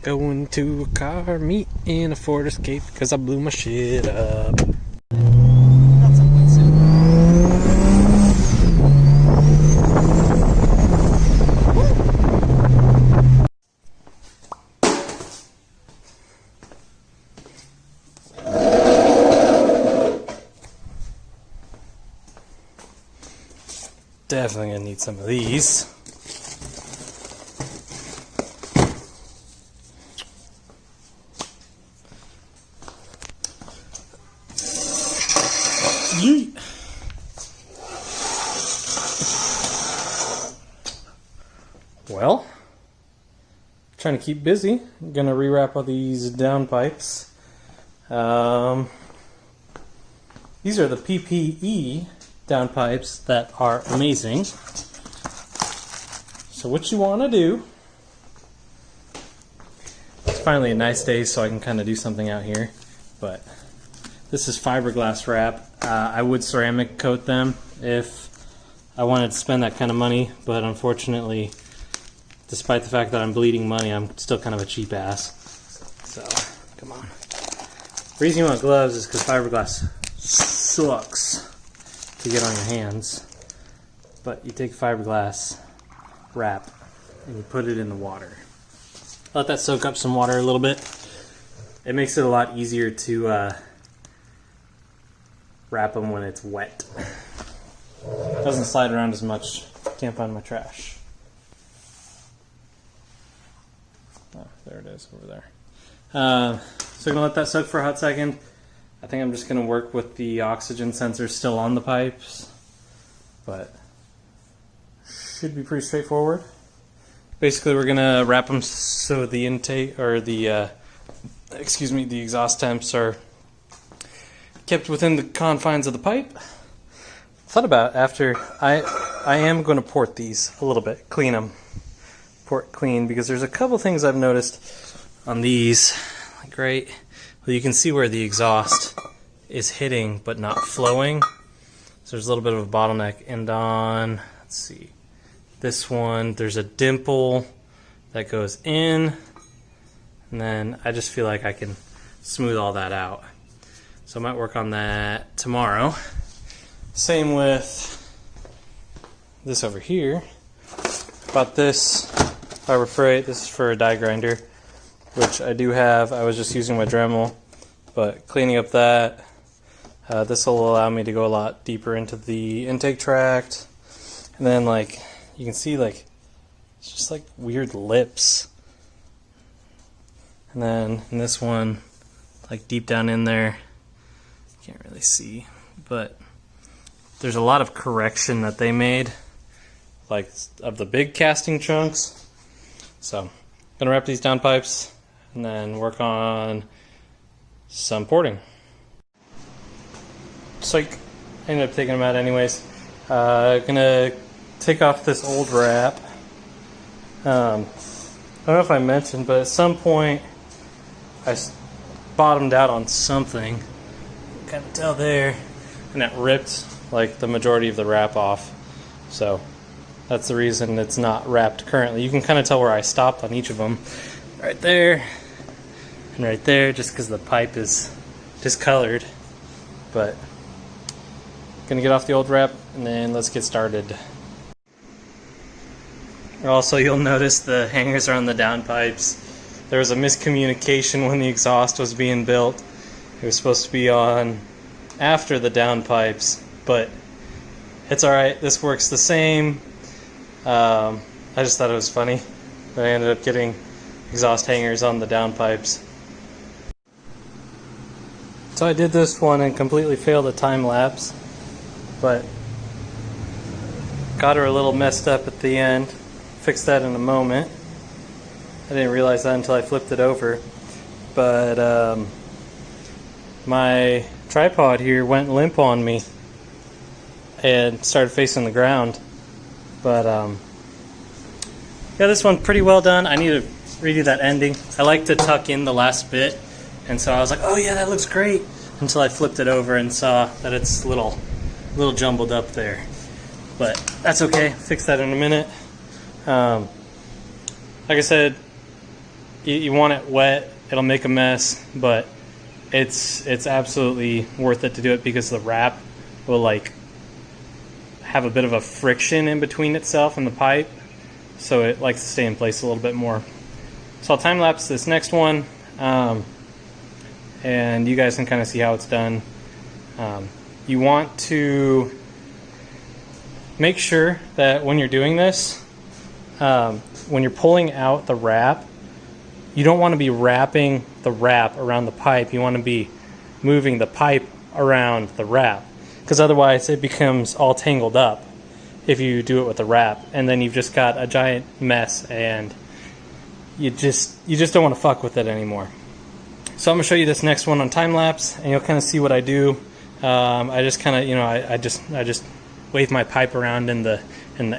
Going to a car meet in a Ford Escape because I blew my shit up. Definitely gonna need some of these. Yeet. Well, trying to keep busy. I'm gonna rewrap all these downpipes. These are the PPE downpipes that are amazing. So what you want to do, it's finally a nice day so I can kind of do something out here, but this is fiberglass wrap. I would ceramic coat them if I wanted to spend that kind of money, but unfortunately, despite the fact that I'm bleeding money, I'm still kind of a cheap ass. So, come on. The reason you want gloves is because fiberglass sucks to get on your hands. But you take fiberglass wrap and you put it in the water. Let that soak up some water a little bit. It makes it a lot easier to wrap them when it's wet. Doesn't slide around as much. Can't find my trash. Oh, there it is over there. So I'm gonna let that soak for a hot second. I think I'm just gonna work with the oxygen sensor still on the pipes, but should be pretty straightforward. Basically, we're gonna wrap them so the intake or the the exhaust temps are kept within the confines of the pipe. Thought about after I am going to port these a little bit, clean them, port clean, because there's a couple things I've noticed on these. Like well, you can see where the exhaust is hitting but not flowing. So there's a little bit of a bottleneck. And on, let's see, this one, there's a dimple that goes in, and then I just feel like I can smooth all that out. So I might work on that tomorrow. Same with this over here. Bought this Harbor Freight. This is for a die grinder, which I do have. I was just using my Dremel, but cleaning up that, this will allow me to go a lot deeper into the intake tract. And then, like, you can see, like, it's just like weird lips. And then in this one, like deep down in there, can't really see, but there's a lot of correction that they made, like of the big casting chunks. So I'm gonna wrap these downpipes and then work on some porting. Psych. I ended up taking them out anyways. Gonna take off this old wrap. I don't know if I mentioned, but at some point I bottomed out on something. Kind of tell there, and it ripped like the majority of the wrap off. So that's the reason it's not wrapped currently. You can kind of tell where I stopped on each of them. Right there and right there, just because the pipe is discolored. But gonna get off the old wrap and then let's get started. Also, you'll notice the hangers are on the downpipes. There was a miscommunication when the exhaust was being built. It was supposed to be on after the downpipes, but it's alright, this works the same. I just thought it was funny that I ended up getting exhaust hangers on the downpipes. So I did this one and completely failed a time lapse, but got her a little messed up at the end. Fix that in a moment. I didn't realize that until I flipped it over, but my tripod here went limp on me and started facing the ground. But yeah, this one pretty well done. I need to redo that ending. I like to tuck in the last bit, and so I was like, oh yeah, that looks great, until I flipped it over and saw that it's a little jumbled up there. But that's okay, fix that in a minute. Like I said, you want it wet, it'll make a mess, but it's absolutely worth it to do it because the wrap will like have a bit of a friction in between itself and the pipe, so it likes to stay in place a little bit more. So I'll time lapse this next one, and you guys can kind of see how it's done. You want to make sure that when you're doing this, when you're pulling out the wrap, you don't want to be wrapping the wrap around the pipe. You want to be moving the pipe around the wrap, because otherwise it becomes all tangled up if you do it with the wrap, and then you've just got a giant mess, and you just don't want to fuck with it anymore. So I'm gonna show you this next one on time lapse, and you'll kind of see what I do. I just kind of, I just wave my pipe around in the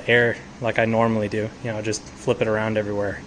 air like I normally do. Just flip it around everywhere.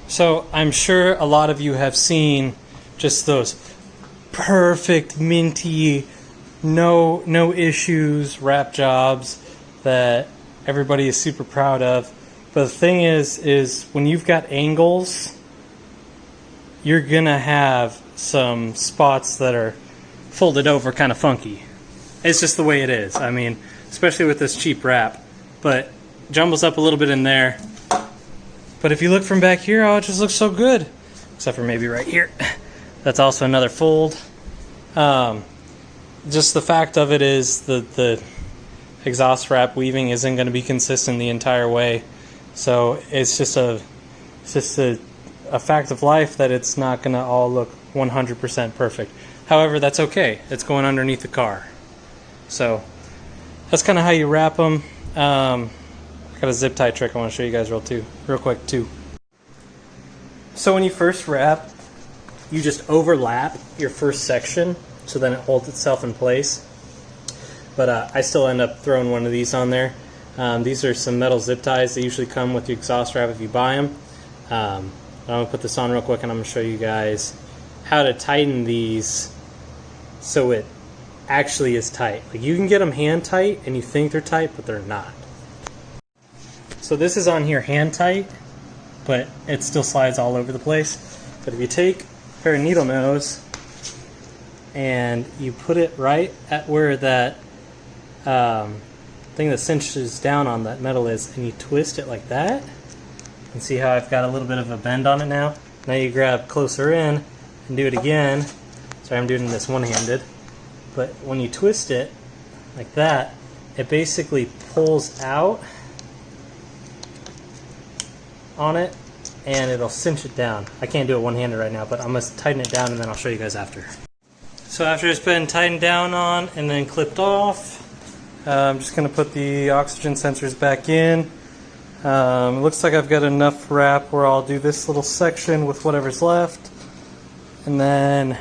So I'm sure a lot of you have seen just those perfect, minty, no issues wrap jobs that everybody is super proud of. But the thing is when you've got angles, you're gonna have some spots that are folded over kind of funky. It's just the way it is. I mean, especially with this cheap wrap, but jumbles up a little bit in there. But if you look from back here, oh, it just looks so good. Except for maybe right here. That's also another fold. Just the fact of it is the exhaust wrap weaving isn't going to be consistent the entire way. So it's just a fact of life that it's not going to all look 100% perfect. However, that's okay. It's going underneath the car. So that's kind of how you wrap them. Got a zip tie trick I want to show you guys real quick too. So when you first wrap, you just overlap your first section so then it holds itself in place. But I still end up throwing one of these on there. These are some metal zip ties. They usually come with the exhaust wrap if you buy them. I'm going to put this on real quick and I'm going to show you guys how to tighten these so it actually is tight. Like, you can get them hand tight and you think they're tight, but they're not. So this is on here hand tight, but it still slides all over the place. But if you take a pair of needle nose and you put it right at where that thing that cinches down on that metal is, and you twist it like that, and see how I've got a little bit of a bend on it now? Now you grab closer in and do it again. Sorry, I'm doing this one-handed. But when you twist it like that, it basically pulls out on it and it'll cinch it down. I can't do it one-handed right now, but I'm going to tighten it down and then I'll show you guys after. So after it's been tightened down on and then clipped off, I'm just going to put the oxygen sensors back in. It looks like I've got enough wrap where I'll do this little section with whatever's left, and then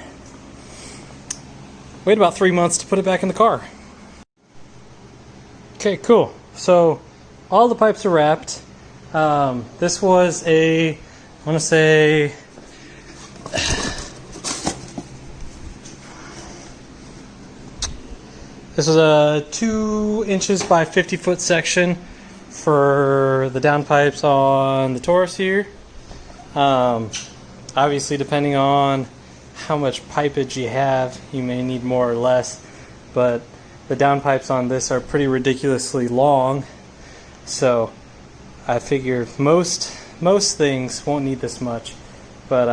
wait about 3 months to put it back in the car. Okay, cool. So all the pipes are wrapped. This was I want to say, this was a 2 inches by 50 foot section for the downpipes on the Taurus here. Obviously, depending on how much pipage you have, you may need more or less, but the downpipes on this are pretty ridiculously long, so I figured most things won't need this much, but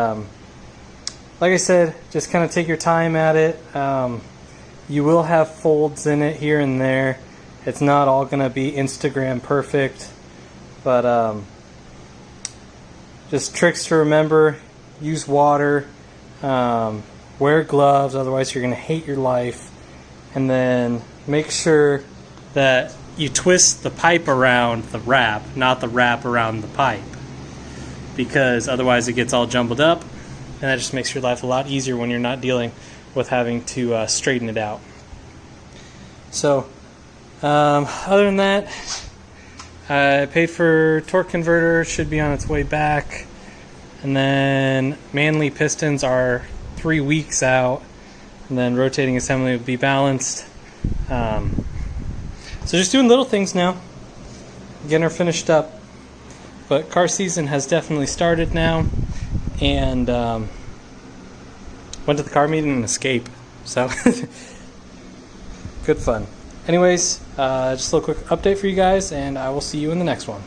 like I said, just kind of take your time at it. You will have folds in it here and there. It's not all gonna be Instagram perfect, but just tricks to remember: use water, wear gloves, otherwise you're gonna hate your life, and then make sure that you twist the pipe around the wrap, not the wrap around the pipe, because otherwise it gets all jumbled up, and that just makes your life a lot easier when you're not dealing with having to straighten it out. So other than that, I paid for torque converter, should be on its way back, and then Manley pistons are 3 weeks out, and then rotating assembly will be balanced. So just doing little things now, getting her finished up. But car season has definitely started now, and went to the car meeting and escape. So good fun. Anyways, just a little quick update for you guys, and I will see you in the next one.